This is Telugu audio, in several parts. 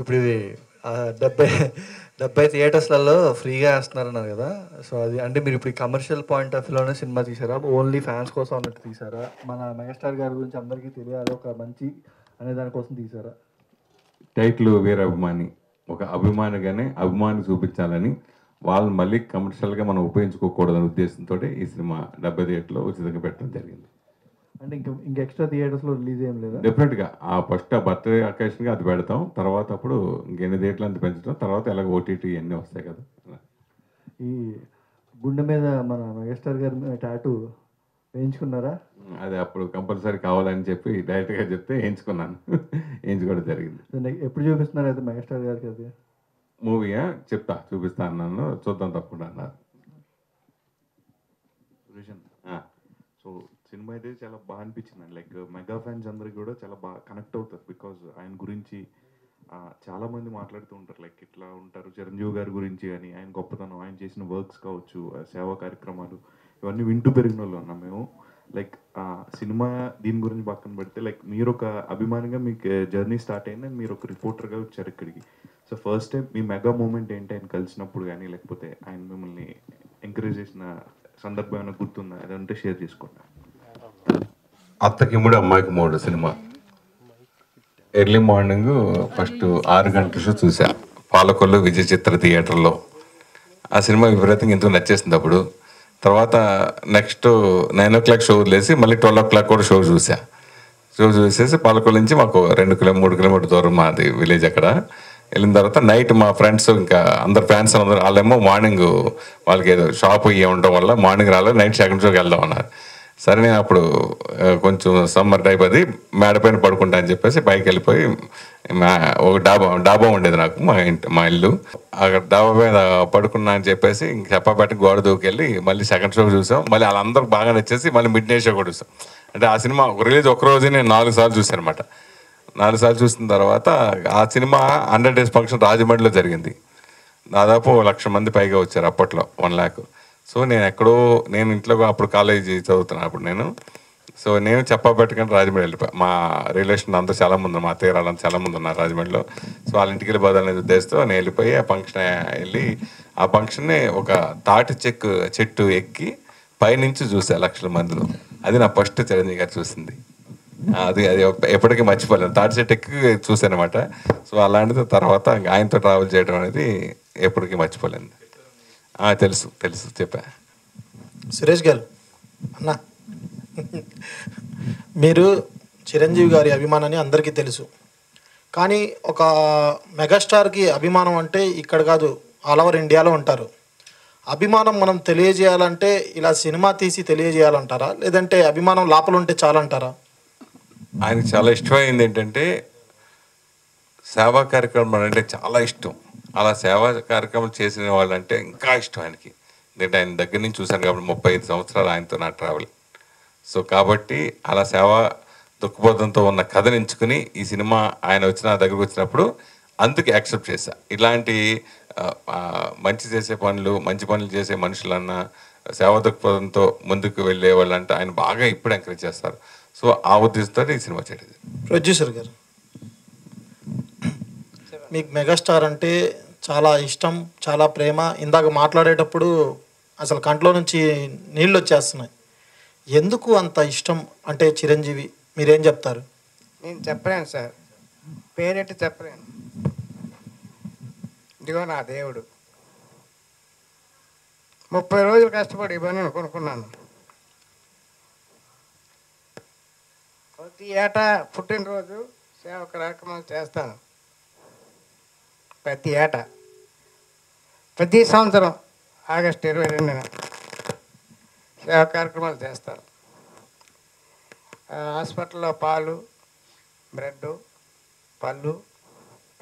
ఇప్పుడు ఇది 70 70 థియేటర్స్లలో ఫ్రీగా వేస్తున్నారన్నారు కదా. సో అది అంటే మీరు ఇప్పుడు కమర్షియల్ పాయింట్ ఆఫ్ వ్యూలోనే సినిమా తీసారా, ఓన్లీ ఫ్యాన్స్ కోసం అన్నట్టు తీసారా, మన మెగాస్టార్ గారి గురించి అందరికీ తెలియాలి ఒక మంచి అనే దానికోసం తీసారా? టైటిల్ వీర అభిమాని, ఒక అభిమానిగానే అభిమాని చూపించాలని, వాళ్ళు మళ్ళీ కమర్షియల్గా మనం ఉపయోగించుకోకూడదనే ఉద్దేశంతో ఈ సినిమా 70 థియేటర్లో ఉచితంగా పెట్టడం జరిగింది. అంటే ఇంక ఎక్స్ట్రా థియేటర్స్లో రిలీజ్ ఏం లేదా? డెఫినెట్గా ఫస్ట్ ఆ బర్త్డే అకేషన్గా అది పెడతాం, తర్వాత అప్పుడు ఇంకెన్ని థియేటర్లు అంత పెంచడం, తర్వాత ఎలాగ ఓటీటీ అన్నీ వస్తాయి కదా. ఈ గుండె మీద మన మెగాస్టార్ గారి టాటూ వేయించుకున్నారా? అది అప్పుడు కంపల్సరీ కావాలని చెప్పి డైరెక్ట్గా చెప్తే వేయించుకున్నాను. వేయించుకోవడం జరిగింది. ఎప్పుడు చూపిస్తున్నారు అయితే మెగాస్టార్ గారికి అది మూవీయా? చూపిస్తా అన్నాను, చూద్దాం తప్పకుండా అన్నారు. సో సినిమా అయితే చాలా బాగా అనిపించింది. లైక్ మెగా ఫ్యాన్స్ అందరికి కూడా చాలా బాగా కనెక్ట్ అవుతారు. బికాజ్ ఆయన గురించి చాలామంది మాట్లాడుతూ ఉంటారు, లైక్ ఇట్లా ఉంటారు చిరంజీవి గారి గురించి అని, ఆయన గొప్పతనం, ఆయన చేసిన వర్క్స్ కావచ్చు, సేవా కార్యక్రమాలు, ఇవన్నీ వింటూ పెరిగిన వాళ్ళు ఉన్నాం మేము. లైక్ సినిమా దీని గురించి పక్కన పెడితే, లైక్ మీరు ఒక అభిమానిగా మీకు జర్నీ స్టార్ట్ అయింది, మీరు ఒక రిపోర్టర్గా వచ్చారు ఇక్కడికి. సో ఫస్ట్ టైం మీ మెగా మూమెంట్ ఏంటి ఆయన కలిసినప్పుడు కానీ, లేకపోతే ఆయన మిమ్మల్ని ఎంకరేజ్ చేసిన సందర్భం ఏమైనా గుర్తుందా? అదంటే షేర్ చేసుకోండి. అత్తకి మూడు అమ్మాయికి మూడు సినిమా ఎర్లీ మార్నింగ్ ఫస్ట్ 6 గంటల షో చూసా, పాలకొల్లు విజయ చిత్ర థియేటర్లో. ఆ సినిమా విపరీతంగా ఎందుకు నచ్చేసింది అప్పుడు. తర్వాత నెక్స్ట్ 9 o'clock షో వదిలేసి మళ్ళీ 12 o'clock కూడా షో చూసేసి పాలకొల్లు నుంచి మాకు 2 3 కిలోమీటర్ దూరం మాది విలేజ్. అక్కడ వెళ్ళిన తర్వాత నైట్ మా ఫ్రెండ్స్ ఇంకా అందరు ఫ్యాన్స్ అందరూ వాళ్ళేమో మార్నింగ్ వాళ్ళకి ఏదో షాప్ ఇవి ఉండడం వల్ల మార్నింగ్ రాలేదు, నైట్ సెకండ్ షోకి వెళ్దాం అన్నారు. సరే నేను అప్పుడు కొంచెం సమ్మర్ టైప్ అది మేడపైన పడుకుంటా అని చెప్పేసి పైకి వెళ్ళిపోయి ఒక డాబా ఉండేది నాకు మా ఇల్లు, అక్కడ డాబా మీద పడుకున్నా అని చెప్పేసి ఇంక చెప్పబెట్టి గోడ దూకెళ్ళి మళ్ళీ సెకండ్ షో చూసాం. మళ్ళీ వాళ్ళందరూ బాగా నచ్చేసి మళ్ళీ మిడ్ నైట్ షో కూడా చూసాం. అంటే ఆ సినిమా రిలీజ్ ఒకరోజు నేను 4 సార్లు చూసాను అనమాట. 4 సార్లు చూసిన తర్వాత ఆ సినిమా 100 days ఫంక్షన్ రాజమండ్రిలో జరిగింది. దాదాపు 1,00,000 మంది పైగా వచ్చారు అప్పట్లో, 1 lakh. సో నేను ఇంట్లో అప్పుడు కాలేజీ చదువుతున్నాను అప్పుడు నేను చెప్పబెట్టుకుని రాజమండ్రి వెళ్ళిపోయా. మా రిలేషన్ అంతా చాలామంది, మా తీరాలంతా చాలామంది ఉన్నారు రాజమండ్రిలో. సో వాళ్ళ ఇంటికి వెళ్ళి బదులనేది ఉద్దేశంతో నేను వెళ్ళిపోయి ఆ ఫంక్షన్ వెళ్ళి ఆ ఫంక్షన్ని ఒక తాటి చెట్టు ఎక్కి పైనుంచి చూసా 1,00,000 మందిలో. అది నా ఫస్ట్ చిరంజీవి గారు చూసింది. అది ఎప్పటికీ మర్చిపోలేను. తాటి చెట్టు ఎక్కి చూసాను అనమాట. సో అలాంటిది తర్వాత ఆయనతో ట్రావెల్ చేయడం అనేది ఎప్పటికీ మర్చిపోలేను. తెలుసు చెప్పా. సురేష్ గారు అన్న, మీరు చిరంజీవి గారి అభిమానాన్ని అందరికీ తెలుసు, కానీ ఒక మెగాస్టార్కి అభిమానం అంటే ఇక్కడ కాదు, ఆల్ ఓవర్ ఇండియాలో ఉంటారు. అభిమానం మనం తెలియజేయాలంటే ఇలా సినిమా తీసి తెలియజేయాలంటారా, లేదంటే అభిమానం లోపల ఉంటే చాలంటారా? ఆయనకు చాలా ఇష్టమైంది ఏంటంటే సేవా కార్యక్రమాలు అంటే చాలా ఇష్టం. అలా సేవా కార్యక్రమాలు చేసిన వాళ్ళంటే ఇంకా ఇష్టం ఆయనకి. ఎందుకంటే ఆయన దగ్గర నుంచి చూశాను కాబట్టి 35 సంవత్సరాలు ఆయనతో నా ట్రావెల్. సో కాబట్టి అలా సేవా దృక్పథంతో ఉన్న కథను ఎంచుకుని ఈ సినిమా ఆయన నా దగ్గరకు వచ్చినప్పుడు అందుకు యాక్సెప్ట్ చేశా. ఇలాంటి మంచి చేసే పనులు, మంచి పనులు చేసే మనుషులన్నా సేవా దృక్పథంతో ముందుకు వెళ్ళే వాళ్ళంటే ఆయన బాగా ఇప్పుడు ఎంకరేజ్ చేస్తారు. సో ఆ ఉద్దేశంతో ఈ సినిమా చేయలేదు. ప్రొడ్యూసర్ గారు, మీకు మెగాస్టార్ అంటే చాలా ఇష్టం, చాలా ప్రేమ. ఇందాక మాట్లాడేటప్పుడు అసలు కంట్లో నుంచి నీళ్ళు వచ్చేస్తున్నాయి. ఎందుకు అంత ఇష్టం అంటే చిరంజీవి, మీరేం చెప్తారు? నేను చెప్పలేను సార్, పేరెట్టి చెప్పలేను. ఇదిగో నా దేవుడు 30 రోజులు కష్టపడి ఇవన్నీ కొనుక్కున్నాను. ప్రతి ఏటా పుట్టినరోజు సేవ కార్యక్రమాలు చేస్తాను. ప్రతి ఏటా, ప్రతి సంవత్సరం ఆగస్టు 22న సేవా కార్యక్రమాలు చేస్తాను. హాస్పిటల్లో పాలు, బ్రెడ్, పళ్ళు,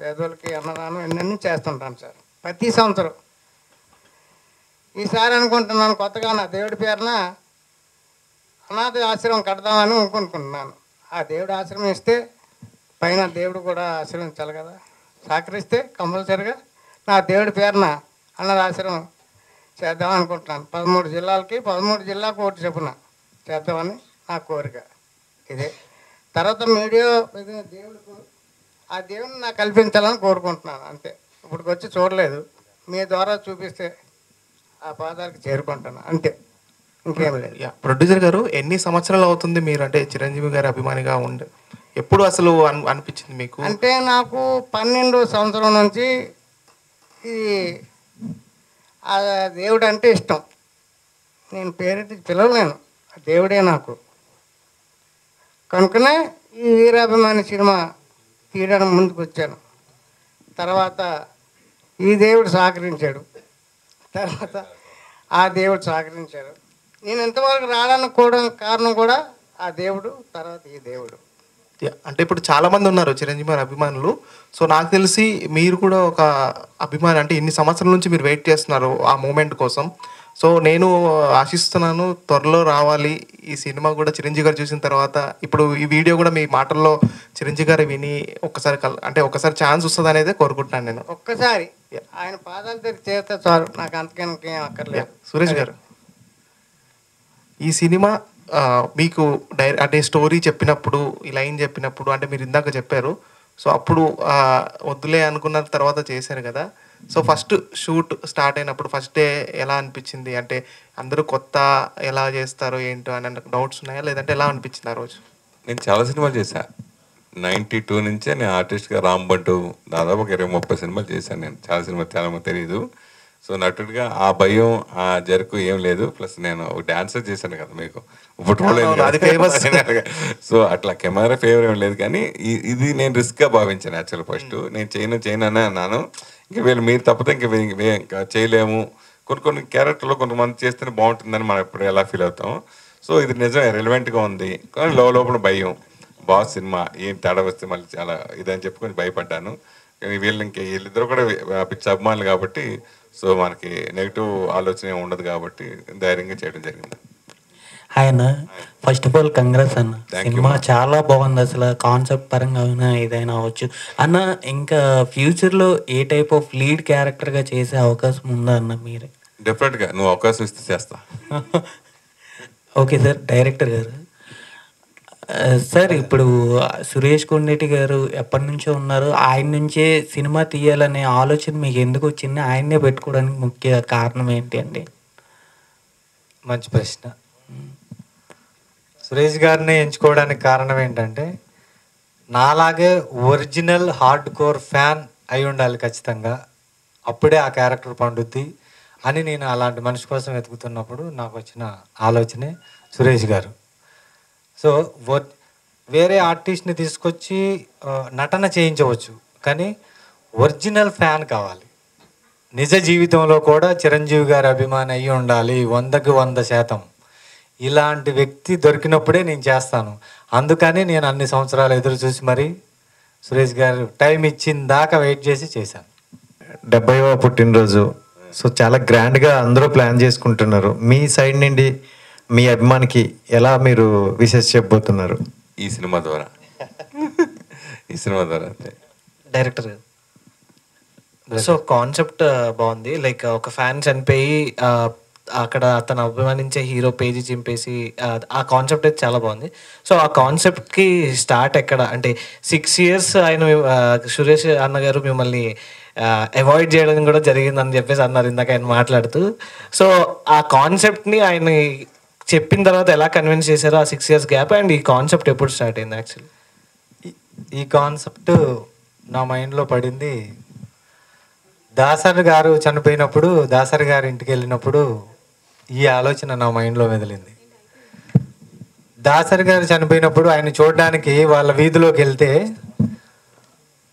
పేదోళ్ళకి అన్నదానం ఇవన్నీ చేస్తుంటాను సార్ ప్రతి సంవత్సరం. ఈసారి అనుకుంటున్నాను కొత్తగా నా దేవుడి పేరున అనాథ ఆశ్రమం కడదామని అనుకుంటున్నాను. ఆ దేవుడు ఆశ్రమం ఇస్తే పైన దేవుడు కూడా ఆశ్రమించాలి కదా, సహకరిస్తే కంపల్సరిగా నా దేవుడి పేరున అనాథ ఆశ్రమం చేద్దామని అనుకుంటున్నాను. 13 జిల్లాలకి 13 జిల్లాకు ఒకటి చెప్పున చేద్దామని నా కోరిక. ఇదే తర్వాత మీడియా దేవుడికి ఆ దేవుని నాకు కల్పించాలని కోరుకుంటున్నాను అంతే. ఇప్పటికి వచ్చి చూడలేదు, మీ ద్వారా చూపిస్తే ఆ పాదాలకు చేరుకుంటాను అంతే, ఇంకేం లేదు. ప్రొడ్యూసర్ గారు, ఎన్ని సంవత్సరాలు అవుతుంది మీరు అంటే చిరంజీవి గారి అభిమానిగా ఉండే? ఎప్పుడు అసలు అనిపించింది మీకు? అంటే నాకు 12వ సంవత్సరం నుంచి ఈ ఆ దేవుడు అంటే ఇష్టం. నేను పేరెట్టి పిలవలేను, ఆ దేవుడే నాకు. కనుకనే ఈ వీరాభిమాని సినిమా తీయడానికి ముందుకు వచ్చాను. తర్వాత ఈ దేవుడు సహకరించాడు, తర్వాత ఆ దేవుడు సహకరించాడు. నేను ఇంతవరకు రావడానికి కూడా కారణం కూడా ఆ దేవుడు, తర్వాత ఈ దేవుడు. అంటే ఇప్పుడు చాలా మంది ఉన్నారు చిరంజీవి గారి అభిమానులు. సో నాకు తెలిసి మీరు కూడా ఒక అభిమాని, అంటే ఇన్ని సంవత్సరాల నుంచి మీరు వెయిట్ చేస్తున్నారు ఆ మూమెంట్ కోసం. సో నేను ఆశిస్తున్నాను త్వరలో రావాలి ఈ సినిమా కూడా. చిరంజీవి గారు చూసిన తర్వాత ఇప్పుడు ఈ వీడియో కూడా మీ మాటల్లో చిరంజీవి గారు విని ఒక్కసారి అంటే ఒక్కసారి ఛాన్స్ వస్తుంది అనేది కోరుకుంటున్నాను నేను. ఒక్కసారి ఆయన పాదాల దగ్గర చేస్తే చాలు, నాకు అంతకన్నా ఏం అక్కర్లేదు. సురేష్ గారు, ఈ సినిమా మీకు అంటే స్టోరీ చెప్పినప్పుడు, ఈ లైన్ చెప్పినప్పుడు, అంటే మీరు ఇందాక చెప్పారు, సో అప్పుడు వద్దులే అనుకున్న తర్వాత చేశారు కదా. సో ఫస్ట్ షూట్ స్టార్ట్ అయినప్పుడు ఫస్ట్ డే ఎలా అనిపించింది? అంటే అందరూ కొత్త, ఎలా చేస్తారో ఏంటో అని డౌట్స్ ఉన్నాయా, లేదంటే ఎలా అనిపించింది ఆ రోజు? నేను చాలా సినిమాలు చేశాను. 92 నుంచే నేను ఆర్టిస్ట్గా రాంబంటూ దాదాపు ఒక 20-30 సినిమాలు చేశాను. నేను చాలా సినిమాలు చాలా మంది తెలీదు. సో నటుడిగా ఆ భయం, ఆ జరుకు ఏం లేదు. ప్లస్ నేను ఒక డాన్సర్ చేశాను కదా మీకు, సో అట్లా కెమెరా ఫేవర్ ఏం లేదు. కానీ ఇది నేను రిస్క్గా భావించాను యాక్చువల్. ఫస్ట్ నేను చేయను అనే అన్నాను. ఇంకా వీళ్ళు మీరు తప్పితే ఇంకా చేయలేము. కొన్ని క్యారెక్టర్లో కొంతమంది చేస్తేనే బాగుంటుందని మనం ఎప్పుడు ఎలా ఫీల్ అవుతాం. సో ఇది నిజమే, రెలవెంట్గా ఉంది. కానీ లోపల భయం, బాస్ సినిమా ఏం తేడా వస్తే మళ్ళీ చాలా ఇదని చెప్పుకొని భయపడ్డాను. కానీ వీళ్ళిద్దరు కూడా పిచ్చి అభిమానులు కాబట్టి, సో మనకి నెగిటివ్ ఆలోచన ఏమి ఉండదు కాబట్టి ధైర్యంగా చేయడం జరిగింది. ఆయన ఫస్ట్ ఆఫ్ ఆల్ కంగ్రాట్స్ అన్న, సినిమా చాలా బాగుంది. అసలు కాన్సెప్ట్ పరంగా అయినా ఏదైనా అవ్వచ్చు అన్న. ఇంకా ఫ్యూచర్లో ఏ టైప్ ఆఫ్ లీడ్ క్యారెక్టర్గా చేసే అవకాశం ఉందా అన్న మీరే? డెఫినెట్గా, నువ్వు అవకాశం ఇస్తే చేస్తా. Okay sir. డైరెక్టర్ గారు సార్, ఇప్పుడు సురేష్ కొండేటి గారు ఎప్పటి నుంచో ఉన్నారు, ఆయన నుంచే సినిమా తీయాలనే ఆలోచన మీకు ఎందుకు వచ్చింది? ఆయన్నే పెట్టుకోవడానికి ముఖ్య కారణం ఏంటి అండి? మంచి ప్రశ్న. సురేష్ గారిని ఎంచుకోవడానికి కారణం ఏంటంటే, నాలాగే ఒరిజినల్ హార్డ్ కోర్ ఫ్యాన్ అయి ఉండాలి ఖచ్చితంగా, అప్పుడే ఆ క్యారెక్టర్ పండుద్ది అని నేను అలాంటి మనిషి కోసం వెతుకుతున్నప్పుడు నాకు వచ్చిన ఆలోచనే సురేష్ గారు. సో వేరే ఆర్టిస్ట్ని తీసుకొచ్చి నటన చేయించవచ్చు, కానీ ఒరిజినల్ ఫ్యాన్ కావాలి. నిజ జీవితంలో కూడా చిరంజీవి గారి అభిమాని అయ్యి ఉండాలి 100కి 100%. ఇలాంటి వ్యక్తి దొరికినప్పుడే నేను చేస్తాను. అందుకని నేను అన్ని సంవత్సరాలు ఎదురు చూసి మరి సురేష్ గారు టైం ఇచ్చిన దాకా వెయిట్ చేసి చేశాను. 70వ పుట్టినరోజు, సో చాలా గ్రాండ్గా అందరూ ప్లాన్ చేసుకుంటున్నారు. మీ సైడ్ నుండి మీ అభిమానికి ఎలా మీరు విషెస్ చెప్పబోతున్నారు ఈ సినిమా ద్వారా? అంతే. డైరెక్టర్ సో కాన్సెప్ట్ బాగుంది. లైక్ ఒక ఫ్యాన్ చనిపోయి అక్కడ అతను అభిమానించే హీరో పేజీ చింపేసి ఆ కాన్సెప్ట్ అయితే చాలా బాగుంది. సో ఆ కాన్సెప్ట్కి స్టార్ట్ ఎక్కడ అంటే 6 years ఆయన సురేష్ అన్నగారు మిమ్మల్ని అవాయిడ్ చేయడం కూడా జరిగిందని చెప్పేసి అన్నారు ఇందాక ఆయన మాట్లాడుతూ. సో ఆ కాన్సెప్ట్ని ఆయన చెప్పిన తర్వాత ఎలా కన్విన్స్ చేశారో ఆ 6 years గ్యాప్, అండ్ ఈ కాన్సెప్ట్ ఎప్పుడు స్టార్ట్ అయింది? యాక్చువల్లీ ఈ కాన్సెప్ట్ నా మైండ్లో పడింది దాసరి గారు చనిపోయినప్పుడు, దాసరి గారి ఇంటికి వెళ్ళినప్పుడు ఈ ఆలోచన నా మైండ్లో మెదిలింది. దాసరి గారు చనిపోయినప్పుడు ఆయన చూడడానికి వాళ్ళ వీధిలోకి వెళ్తే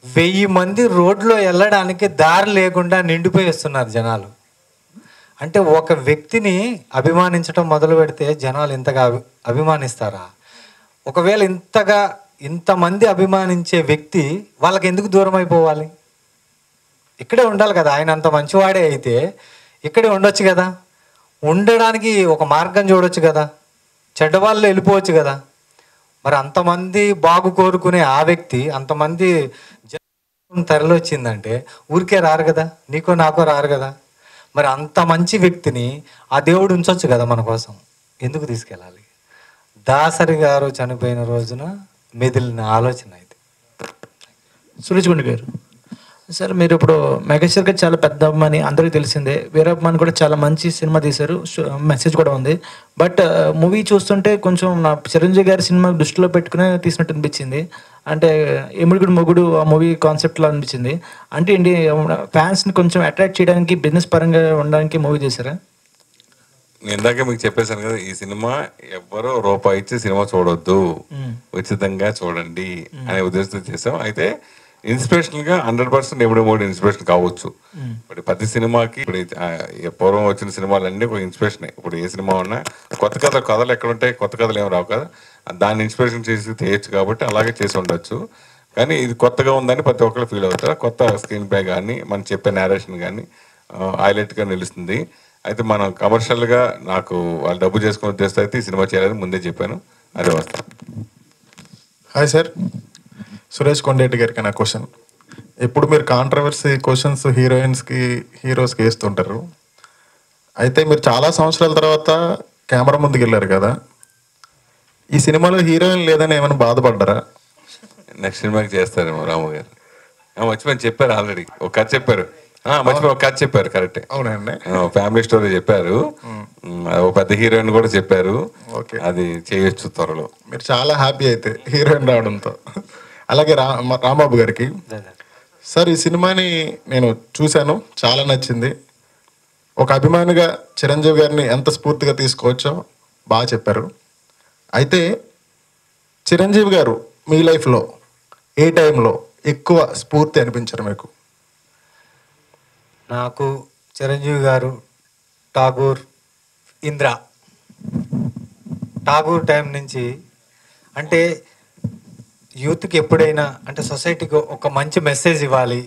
1000 మంది రోడ్లో వెళ్ళడానికి దారి లేకుండా నిండిపోయి వస్తున్నారు జనాలు. అంటే ఒక వ్యక్తిని అభిమానించడం మొదలు పెడితే జనాలు ఇంతగా అభిమానిస్తారా? ఒకవేళ ఇంతమంది అభిమానించే వ్యక్తి వాళ్ళకి ఎందుకు దూరం అయిపోవాలి? ఇక్కడే ఉండాలి కదా. ఆయన అంత మంచివాడే అయితే ఇక్కడే ఉండొచ్చు కదా, ఉండడానికి ఒక మార్గం చూడొచ్చు కదా, చెడ్డవాళ్ళు వెళ్ళిపోవచ్చు కదా. మరి అంతమంది బాగు కోరుకునే ఆ వ్యక్తి అంతమంది తరలి వచ్చిందంటే ఊరికే రారు కదా, నీకో నాకో రారు కదా. మరి అంత మంచి వ్యక్తిని ఆ దేవుడు ఉంచవచ్చు కదా మన కోసం, ఎందుకు తీసుకెళ్ళాలి? దాసరి గారు చనిపోయిన రోజున మెదిలిన ఆలోచన ఇది. సురేష్ గుండు గారు. సార్ మీరు ఇప్పుడు మెగాస్టార్ గారు చాలా పెద్ద అభిమాని, అందరికీ తెలిసిందే. వీరభిమాని కూడా చాలా మంచి సినిమా తీశారు, మెసేజ్ కూడా ఉంది. బట్ మూవీ చూస్తుంటే కొంచెం నా చిరంజీవి గారి సినిమా దృష్టిలో పెట్టుకునే తీసినట్టు అనిపించింది. అంటే ఎముడుగుడు మొగుడు ఆ మూవీ కాన్సెప్ట్లో అనిపించింది. అంటే ఏంటి, ఫ్యాన్స్ని కొంచెం అట్రాక్ట్ చేయడానికి, బిజినెస్ పరంగా ఉండడానికి మూవీ చేశారా? నేను ఇందాక మీకు చెప్పేశాను కదా, ఈ సినిమా ఎవ్వరో రూపాయి ఇచ్చి సినిమా చూడొద్దు, ఉచితంగా చూడండి అనే ఉద్దేశంతో చేసాం. అయితే ఇన్స్పిరేషనల్ గా 100% ఎప్పుడు మూడు ఇన్స్పిరేషన్ కావచ్చు. ఇప్పుడు ప్రతి సినిమాకి ఇప్పుడు పూర్వం వచ్చిన సినిమాలన్నీ ఒక ఇన్స్పిరేషన్. ఇప్పుడు ఏ సినిమా ఉన్నా కొత్త కథలు ఎక్కడ ఉంటాయి, కొత్త కథలు ఏమి రావు కదా, దాన్ని ఇన్స్పిరేషన్ చేసి చేయొచ్చు కాబట్టి అలాగే చేసి ఉండొచ్చు. కానీ ఇది కొత్తగా ఉందని ప్రతి ఒక్కరు ఫీల్ అవుతారు. కొత్త స్క్రీన్ ప్లే కానీ మనం చెప్పే నేరేషన్ కానీ హైలైట్గా నిలుస్తుంది. అయితే మనం కమర్షియల్గా నాకు వాళ్ళు డబ్బు చేసుకునే ఉద్దేశం అయితే ఈ సినిమా చేయాలని ముందే చెప్పాను, అదే వస్తాం. హాయ్ సార్, సురేష్ కొండేటి గారికి నా క్వశ్చన్. ఇప్పుడు మీరు కాంట్రవర్సీ క్వశ్చన్స్ హీరోస్కి వేస్తుంటారు. అయితే మీరు చాలా సంవత్సరాల తర్వాత కెమెరా ముందుకు వెళ్ళారు కదా, ఈ సినిమాలో హీరోయిన్ లేదని ఏమైనా బాధపడ్డారా? నెక్స్ట్ సినిమాకి చేస్తారేమో రాము గారు. మర్చిపోయి చెప్పారు, ఆల్రెడీ ఒక కథ చెప్పారు. మర్చిపోయి ఒక కథ చెప్పారు, కరెక్టే. అవునండి, ఫ్యామిలీ స్టోరీ చెప్పారు. ఒక పెద్ద హీరోయిన్ కూడా చెప్పారు, అది చేయొచ్చు త్వరలో. మీరు చాలా హ్యాపీ అయితే హీరోయిన్ రావడంతో. అలాగే రాంబాబు గారికి సార్, ఈ సినిమాని నేను చూశాను, చాలా నచ్చింది. ఒక అభిమానిగా చిరంజీవి గారిని ఎంత స్ఫూర్తిగా తీసుకోవచ్చో బాగా చెప్పారు. అయితే చిరంజీవి గారు మీ లైఫ్లో ఏ టైంలో ఎక్కువ స్ఫూర్తి అనిపించారు మీకు? నాకు చిరంజీవి గారు, ఠాగూర్, ఇంద్ర. ఠాగూర్ టైం నుంచి అంటే యూత్కి ఎప్పుడైనా అంటే సొసైటీకి ఒక మంచి మెసేజ్ ఇవ్వాలి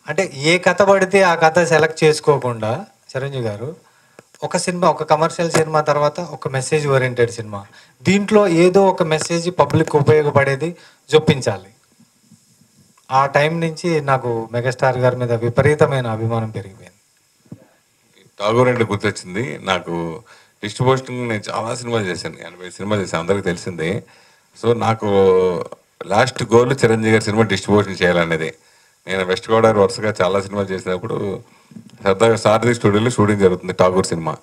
అంటే ఏ కథ పడితే ఆ కథ సెలెక్ట్ చేసుకోకుండా చిరంజీవి గారు ఒక సినిమా, ఒక కమర్షియల్ సినిమా తర్వాత ఒక మెసేజ్ ఓరియంటెడ్ సినిమా, దీంట్లో ఏదో ఒక మెసేజ్ పబ్లిక్ ఉపయోగపడేది చూపించాలి. ఆ టైం నుంచి నాకు మెగాస్టార్ గారి మీద విపరీతమైన అభిమానం పెరిగిపోయింది. ఠాగూర్ అంటే గుర్తొచ్చింది నాకు. డిస్ట్రిబ్యూషన్ నేను చాలా సినిమాలు చేశాను, 80 సినిమాలు చేశాను, అందరికీ తెలిసిందే. సో నాకు లాస్ట్ గోల్ చిరంజీవి గారి సినిమా డిస్ట్రిబ్యూషన్ చేయాలనేది. నేను వెస్ట్ గోదావరి వరుసగా చాలా సినిమాలు చేసినప్పుడు సరదాగా సారథి స్టూడియోలో షూటింగ్ జరుగుతుంది ఠాగూర్ సినిమా.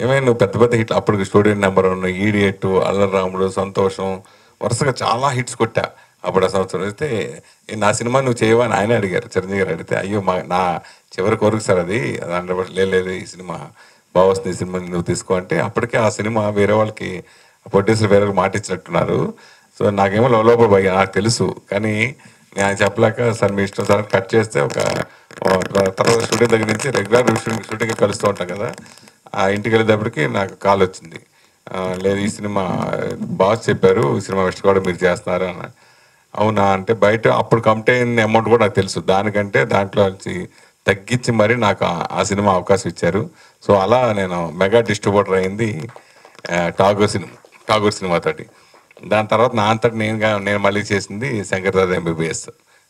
ఏమైనా నువ్వు పెద్ద పెద్ద హిట్లు, అప్పుడు స్టూడియో నెంబర్ 1, ఈడియట్, అల్లరాముడు, సంతోషం, వరుసగా చాలా హిట్స్ కొట్టా అప్పుడు ఆ సంవత్సరం. అయితే నా సినిమా నువ్వు చేయవా అని ఆయన అడిగారు, చిరంజీవి గారు అడిగితే, అయ్యో నా చివరి కోరిక సార్ అది 100% లేదు ఈ సినిమా బాగా వస్తుంది, ఈ సినిమా నువ్వు తీసుకో అంటే, అప్పటికే ఆ సినిమా వేరే వాళ్ళకి ప్రొడ్యూసర్ వేరే వాళ్ళకి మాట ఇచ్చినట్టున్నారు. సో నాకేమో లోపల భయం, నాకు తెలుసు, కానీ నేను చెప్పలేక సార్ మీ ఇష్టం సార్ కట్ చేస్తే ఒక తర్వాత షూటింగ్ దగ్గర నుంచి రెగ్యులర్ షూటింగ్కి కలుస్తూ ఉంటాం కదా, ఆ ఇంటికి వెళ్ళేటప్పటికి నాకు కాల్ వచ్చింది, లేదు ఈ సినిమా బాస్ చెప్పారు, ఈ సినిమా వెస్ట్ కూడా మీరు చేస్తున్నారు అన్న. అవునా అంటే బయట అప్పుడు కమిట్ అయిన అమౌంట్ కూడా నాకు తెలుసు, దానికంటే దాంట్లో వచ్చి తగ్గించి మరి నాకు ఆ సినిమా అవకాశం ఇచ్చారు. సో అలా నేను మెగా డిస్ట్రిబ్యూటర్ అయింది ఠాగూర్ సినిమాతోటి. దాని తర్వాత నా అంతటి నేను మళ్ళీ చేసింది శంకర్దాదా ఎంబీబీఎస్.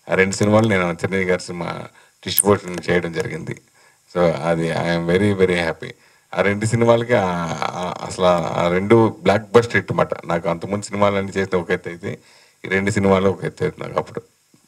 ఆ 2 సినిమాలు నేను చిరంజీవి గారి సినిమా డిస్ట్రిబ్యూషన్ చేయడం జరిగింది. సో అది ఐఎమ్ వెరీ వెరీ హ్యాపీ. ఆ 2 సినిమాలకి అసలు ఆ 2 బ్లాక్ బస్టర్ హిట్ అన్నమాట. నాకు అంతకుముందు సినిమాలన్నీ చేసిన ఒక ఎత్తు అయితే, ఈ 2 సినిమాలు ఒక ఎత్తు నాకు అప్పుడు.